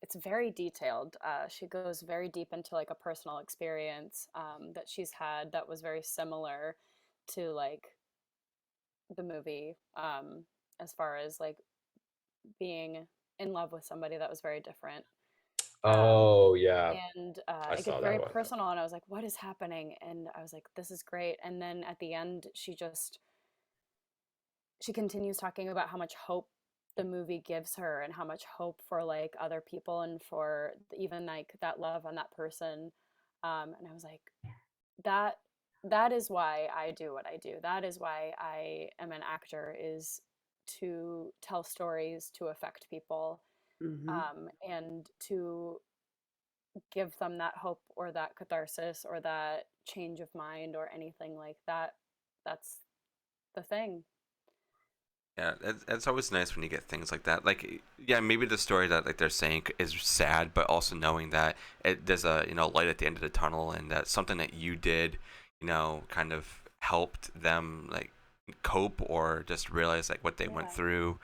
it's very detailed. She goes very deep into like a personal experience that she's had that was very similar to like the movie, as far as like being in love with somebody that was very different. Oh yeah, And I it saw gets that very one. personal, and I was like, what is happening? And I was like, this is great. And then at the end, she continues talking about how much hope the movie gives her and how much hope for like other people and for even like that love on that person. And I was like, that is why I do what I do. That is why I am an actor, is to tell stories to affect people, and to give them that hope or that catharsis or that change of mind or anything like that. That's the thing. Yeah, it's always nice when you get things like that. Like, yeah, maybe the story that like they're saying is sad, but also knowing that there's a light at the end of the tunnel, and that something that you did, kind of helped them like cope or just realize like what they went Yeah. through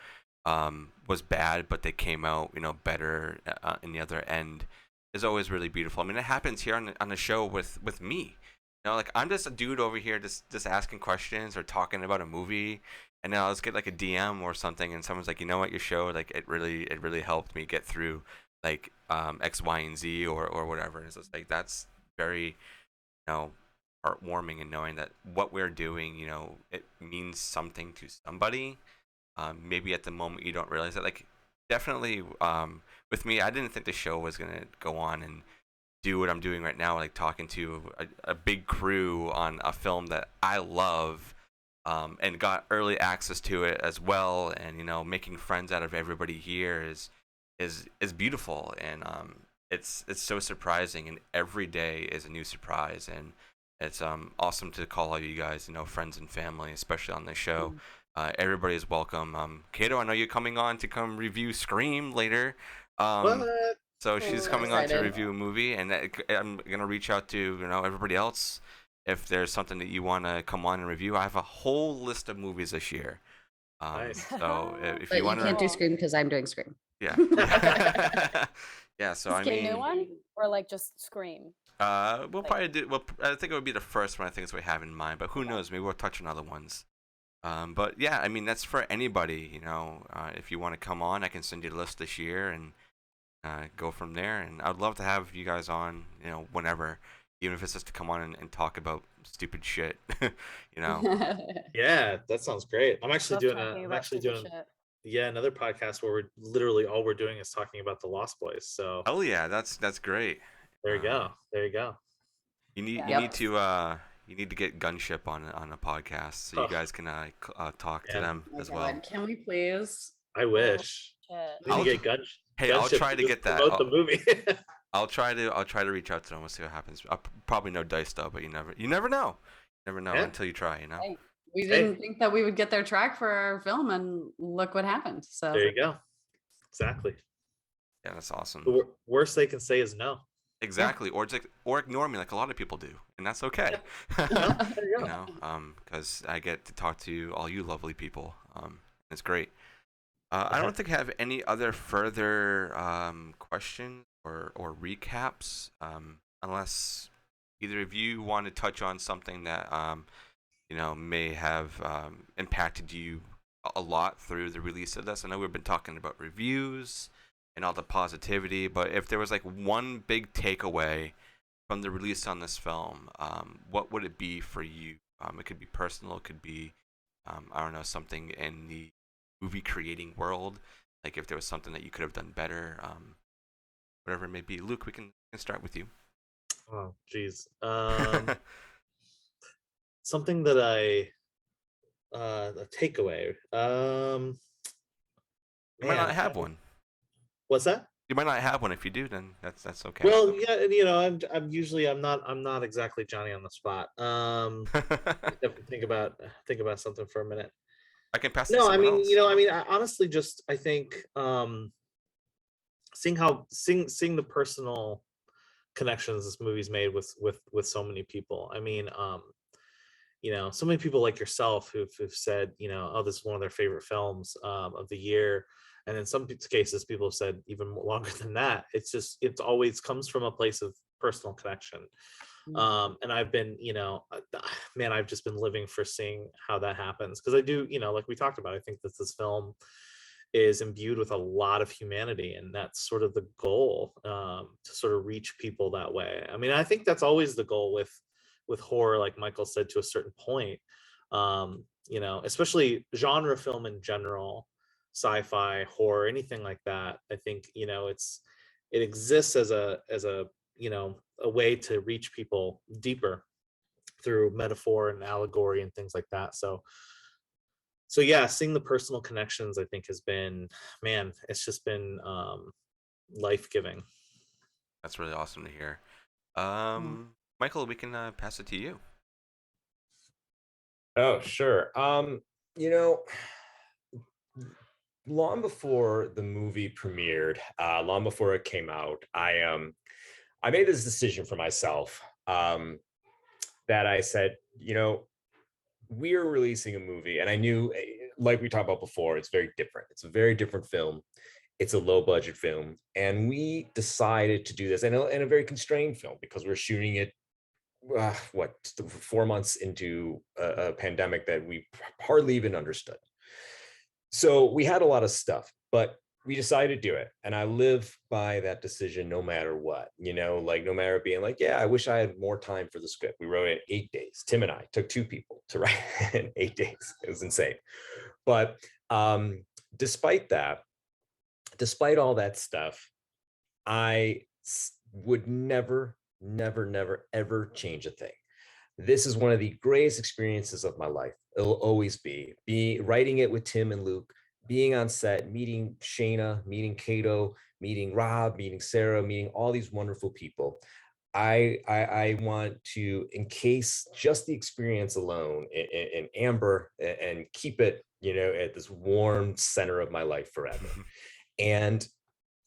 was bad, but they came out better in the other end is always really beautiful. I mean, it happens here on the show with me. Like I'm just a dude over here just asking questions or talking about a movie, and then I'll just get like a DM or something, and someone's like, you know what, your show, like it really helped me get through like X, Y, and Z or whatever. And it's just like that's very heartwarming, and knowing that what we're doing, it means something to somebody. Maybe at the moment you don't realize it. Like definitely with me, I didn't think the show was gonna go on and do what I'm doing right now, like talking to a big crew on a film that I love, and got early access to it as well, and making friends out of everybody here is beautiful, and it's so surprising, and every day is a new surprise, and it's awesome to call all you guys friends and family, especially on this show. Everybody is welcome. Kato, I know you're coming on to come review Scream later. What? So she's Ooh, coming on to excited. review a movie, and I'm gonna reach out to everybody else if there's something that you want to come on and review. I have a whole list of movies this year. Nice. So if But you you want can't to, do Scream because I'm doing Scream. yeah, yeah. So I Is it a mean, new one or like just Scream? we'll probably do. Well, I think it would be the first one. I think we have in mind, but who knows? Maybe we'll touch on other ones. But yeah, I mean that's for anybody. If you want to come on, I can send you the list this year and go from there. And I'd love to have you guys on, whenever, even if it's just to come on and talk about stupid shit. Yeah, that sounds great. I'm actually Love doing talking I'm about actually stupid doing shit. another podcast where we're literally all we're doing is talking about the Lost Boys. So Oh yeah, that's great. there you go. There you go. You need Yes. you need to get Gunship on a podcast so you Oh, guys can talk to yeah. them Oh my as well. God, can we please? I wish. Shit. We need to get Hey, I'll Gunship try to just get that. promote the movie. I'll try to reach out to them. We'll see what happens. Probably no dice though, but you never know. Never know Yeah. until you try. You know. Hey, we didn't think that we would get their track for our film, and look what happened. So There you go. Exactly. Yeah, that's awesome. The worst they can say is no. Exactly, or ignore me like a lot of people do, and that's okay. There you You go. know, because I get to talk to all you lovely people. It's great. I don't think I have any other further questions or recaps, unless either of you want to touch on something that may have impacted you a lot through the release of this. I know we've been talking about reviews and all the positivity, but if there was like one big takeaway from the release on this film, what would it be for you? It could be personal, it could be I don't know, something in the movie creating world, like if there was something that you could have done better, whatever it may be. Luke, we can start with you. Oh, geez. Something that a takeaway. You might not Man, have one. what's that? You might not have one. If you do, then that's okay. Well, yeah, and I'm usually I'm not exactly Johnny on the spot. I have to think about something for a minute. I can pass it to No, I someone mean, else. I honestly just I think seeing the personal connections this movie's made with so many people. I mean, so many people like yourself who've said, oh, this is one of their favorite films of the year. And in some cases, people have said even longer than that. It's always comes from a place of personal connection. And I've been, man, I've just been living for seeing how that happens. Because I do, like we talked about, I think that this film is imbued with a lot of humanity, and that's sort of the goal, to sort of reach people that way. I mean, I think that's always the goal with horror, like Michael said, to a certain point. Especially genre film in general, sci-fi, horror, anything like that. I think it exists as a way to reach people deeper through metaphor and allegory and things like that. So yeah, seeing the personal connections, I think, has been, man, it's just been life-giving. That's really awesome to hear. Yeah. Michael, we can pass it to you. Oh, sure. You know, long before the movie premiered, long before it came out, I made this decision for myself, that I said, we are releasing a movie, and I knew, like we talked about before, it's very different. It's a very different film. It's a low budget film, and we decided to do this in a very constrained film because we're shooting it 4 months into a pandemic that we hardly even understood. So we had a lot of stuff, but we decided to do it. And I live by that decision no matter what, like no matter being like, yeah, I wish I had more time for the script. We wrote it in 8 days. Tim and I took 2 people to write it in 8 days. It was insane. But despite all that stuff, I would never, ever change a thing. This is one of the greatest experiences of my life. It'll always be writing it with Tim and Luke, being on set, meeting Shayna, meeting Kato, meeting Rob, meeting Sarah, meeting all these wonderful people. I want to encase just the experience alone in amber and keep it, at this warm center of my life forever. And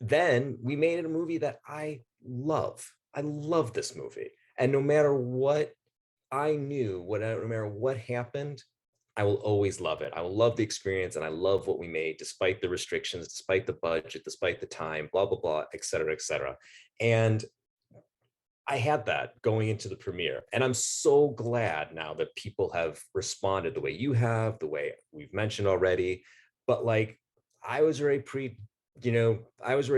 then we made it a movie that I love. I love this movie. And no matter what no matter what happened, I will always love it. I will love the experience, and I love what we made, despite the restrictions, despite the budget, despite the time, blah, blah, blah, et cetera, et cetera. And I had that going into the premiere. And I'm so glad now that people have responded the way you have, the way we've mentioned already. But like, I was already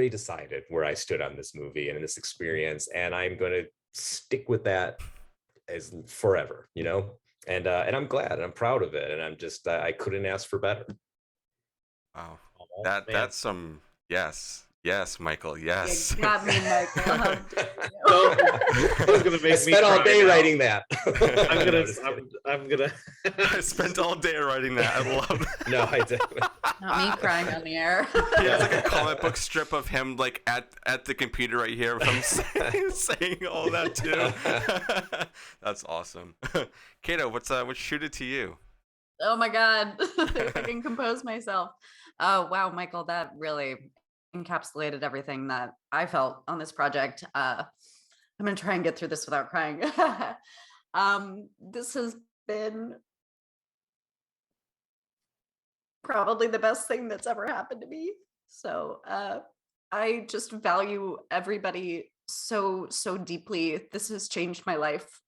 decided where I stood on this movie and in this experience, and I'm going to stick with that as forever, and I'm glad and I'm proud of it, and I'm just I couldn't ask for better. Wow, Oh, that's man. some, yes, Yes, Michael. Yes. You got me, Michael. How dare Don't- you. It's gonna make I me spent all cry day now. writing that. I'm No, gonna. just kidding. I'm gonna. I spent all day writing that. I love that. No, I didn't. Not me crying on the air. He has like a comic book strip of him like at the computer right here, of him saying all that too. That's awesome. Kato, what's shoot it to you? Oh my God. If I can compose myself. Oh, wow, Michael, that really encapsulated everything that I felt on this project. I'm going to try and get through this without crying. This has been probably the best thing that's ever happened to me. So I just value everybody so deeply. This has changed my life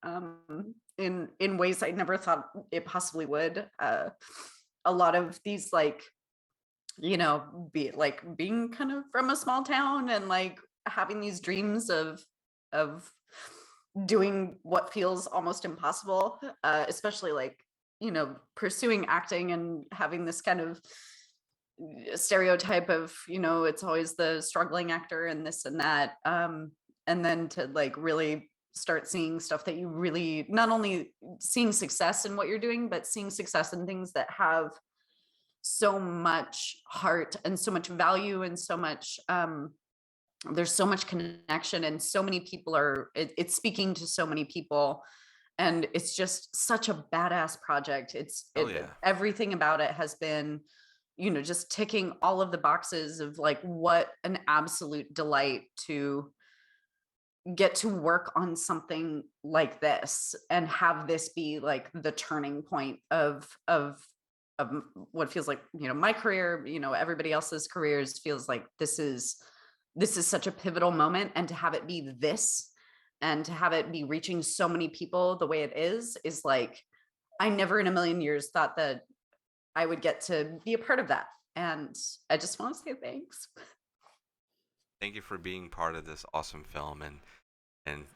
in ways I never thought it possibly would. A lot of these, like, you know, being kind of from a small town and like having these dreams of doing what feels almost impossible, especially like, you know, pursuing acting and having this kind of stereotype of, you know, it's always the struggling actor and this and that, and then to like really start seeing stuff that you really, not only seeing success in what you're doing, but seeing success in things that have so much heart and so much value and so much there's so much connection and so many people are it's speaking to so many people, and it's just such a badass project. Everything about it has been, you know, just ticking all of the boxes of like what an absolute delight to get to work on something like this and have this be like the turning point of what feels like, you know, my career, you know, everybody else's careers, feels like this is such a pivotal moment. And to have it be this, and to have it be reaching so many people the way it is like, I never in a million years thought that I would get to be a part of that. And I just want to say thanks. Thank you for being part of this awesome film, and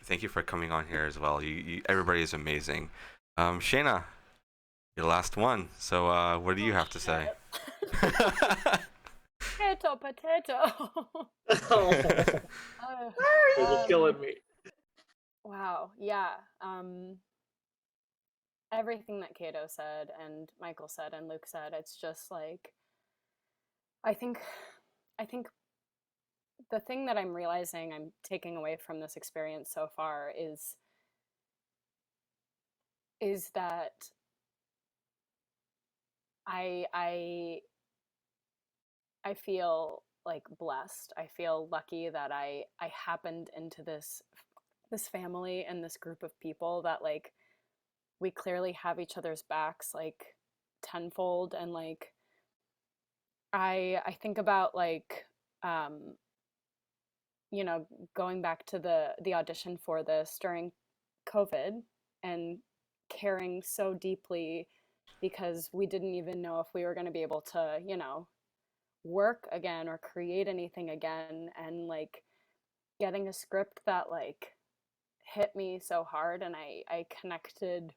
thank you for coming on here as well. You everybody is amazing. Shayna, your last one. So what do you have to say? Potato. Oh, this is killing me. Wow. Yeah. Everything that Kato said and Michael said and Luke said, it's just like, I think the thing that I'm realizing I'm taking away from this experience so far is that I feel like blessed. I feel lucky that I happened into this family and this group of people that like we clearly have each other's backs like tenfold. And like I think about like you know, going back to the audition for this during COVID and caring so deeply because we didn't even know if we were going to be able to, you know, work again or create anything again, and like getting a script that like hit me so hard and I connected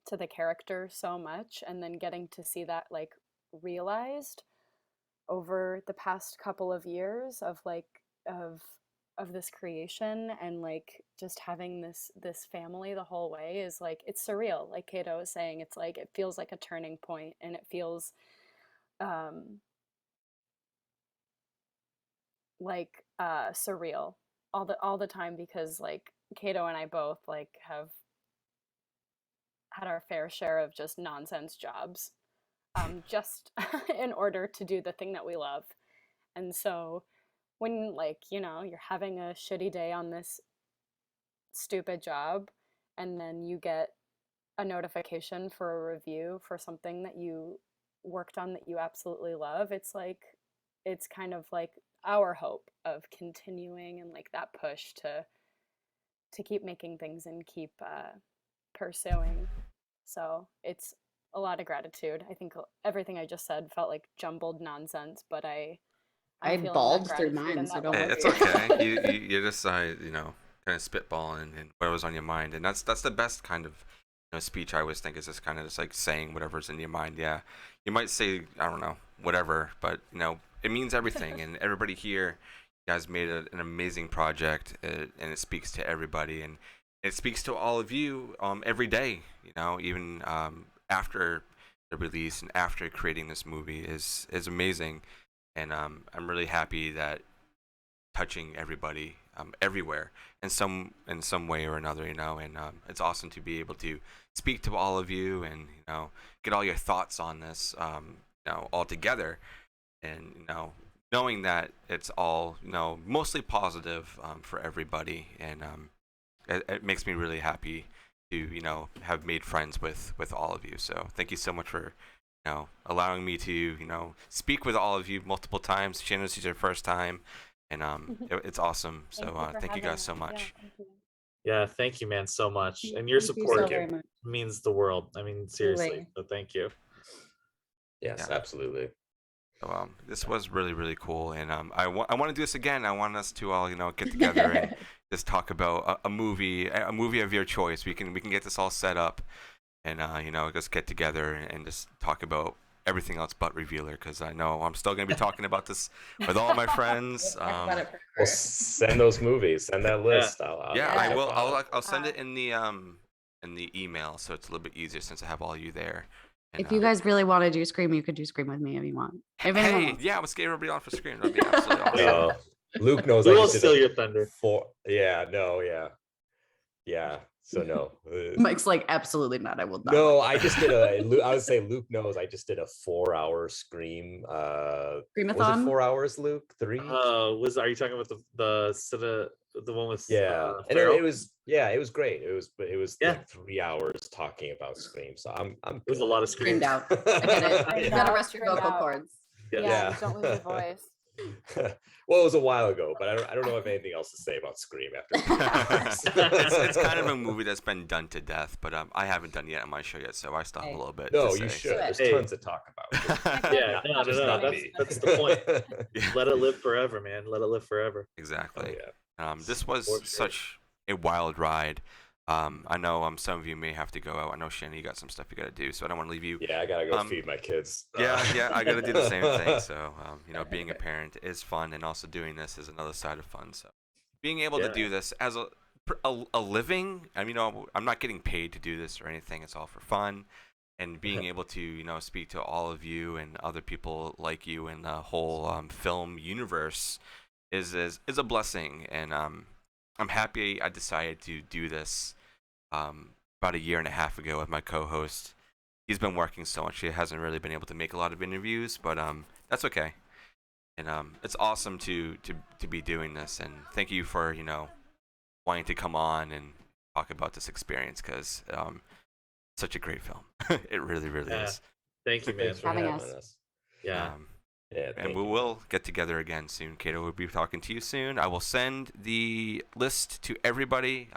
to the character so much, and then getting to see that like realized over the past couple of years of like of this creation, and like just having this family the whole way is like, it's surreal. Like Kato was saying, it's like it feels like a turning point, and it feels like surreal all the time, because like Kato and I both like have had our fair share of just nonsense jobs just in order to do the thing that we love. And so when like, you know, you're having a shitty day on this stupid job, and then you get a notification for a review for something that you worked on that you absolutely love, it's like, it's kind of like our hope of continuing and like that push to keep making things and keep pursuing. So it's a lot of gratitude. I think everything I just said felt like jumbled nonsense, but I'm feeling bawled that through gratitude mine, and so that don't love. worry. It's okay. You just you know, kind of spitballing and what was on your mind, and that's the best kind of, you know, speech. I always think is just kind of just like saying whatever's in your mind. Yeah, you might say, I don't know, whatever, but you know, it means everything, and everybody here, you guys made an amazing project, and it speaks to everybody, and it speaks to all of you every day. Even after the release and after creating this movie is amazing, and I'm really happy that touching everybody everywhere in some way or another, and it's awesome to be able to speak to all of you and get all your thoughts on this all together, and knowing that it's all mostly positive for everybody, and it makes me really happy to have made friends with all of you. So thank you so much for allowing me to speak with all of you multiple times. Shannon, this is your first time, and it's awesome. So thank you guys so much. Yeah, thank you. Yeah, thank you, man, so much. And your Thank you support so very much. means the world. I mean, seriously. Truly. So thank you. Yes, Yeah. absolutely. So this was really, really cool, and I want to do this again. I want us to all get together and just talk about a movie of your choice. We can get this all set up, and just get together and just talk about everything else but Revealer, because I know I'm still going to be talking about this with all my friends. Talk about it for Well, sure. send those movies. Send that list. Yeah, Yeah. I will. I'll send it in the email, so it's a little bit easier since I have all you there. And, If you guys really want to do Scream, you could do Scream with me if you want. If anyone hey, wants. yeah, let's get everybody on for Scream. That'd be absolutely awesome. No, Luke knows We I won't just steal did your thunder. yeah. So no. Mike's like, absolutely not. I will not. No, I just did I would say Luke knows I just did a 4-hour Scream. Was it Screamathon? 4 hours, Luke? 3? Are you talking about the one with Yeah, and Farrell? it was great. It was Yeah. like 3 hours talking about Scream. So I'm It was a lot of Screamed screams. out. I get it. You Screamed gotta out, rest your screamed vocal out. cords. Yeah, Yeah. don't lose your voice. Well, it was a while ago, but I don't know if I have anything else to say about Scream after. it's kind of a movie that's been done to death, but I haven't done it yet on my show yet, so I still have a little bit. No, to you say. should. There's Hey. tons to talk about. Yeah, no, Just no, not that's, me. that's the point. Yeah, Let it live forever, man. Let it live forever. exactly. Oh, yeah. This was For sure. such a wild ride. I know some of you may have to go out. I know Shannon, you got some stuff you got to do, so I don't want to leave you. Yeah, I gotta go feed my kids. Yeah, I got to do the same thing. So, being a parent is fun, and also doing this is another side of fun. So, being able to do this as a living, I mean, I'm not getting paid to do this or anything. It's all for fun, and being able to speak to all of you and other people like you in the whole film universe is a blessing, and I'm happy I decided to do this about a year and a half ago with my co-host. He's been working so much, he hasn't really been able to make a lot of interviews, but that's okay. And it's awesome to be doing this, and thank you for wanting to come on and talk about this experience, because such a great film. It really, really is. Thank you, man. Thanks for Having having us. us. Yeah. Yeah, And we will get together again soon. Kato will be talking to you soon. I will send the list to everybody.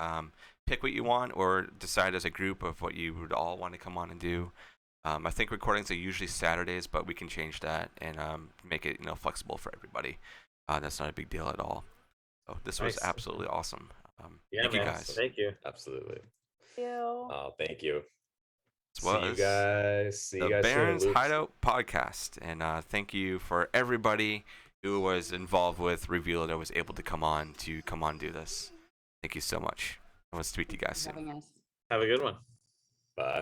Pick what you want, or decide as a group of what you would all want to come on and do. I think recordings are usually Saturdays, but we can change that and make it flexible for everybody. That's not a big deal at all. So this was Nice. absolutely awesome. Yeah, thank you man. guys. Thank you. Absolutely. Thank you. Oh, thank you. This See you was guys. See you the guys soon, Barons Luke. Hideout podcast, and thank you for everybody who was involved with Reveal that was able to come on do this. Thank you so much. I want to speak to you guys soon. Having us. Have a good one. Bye.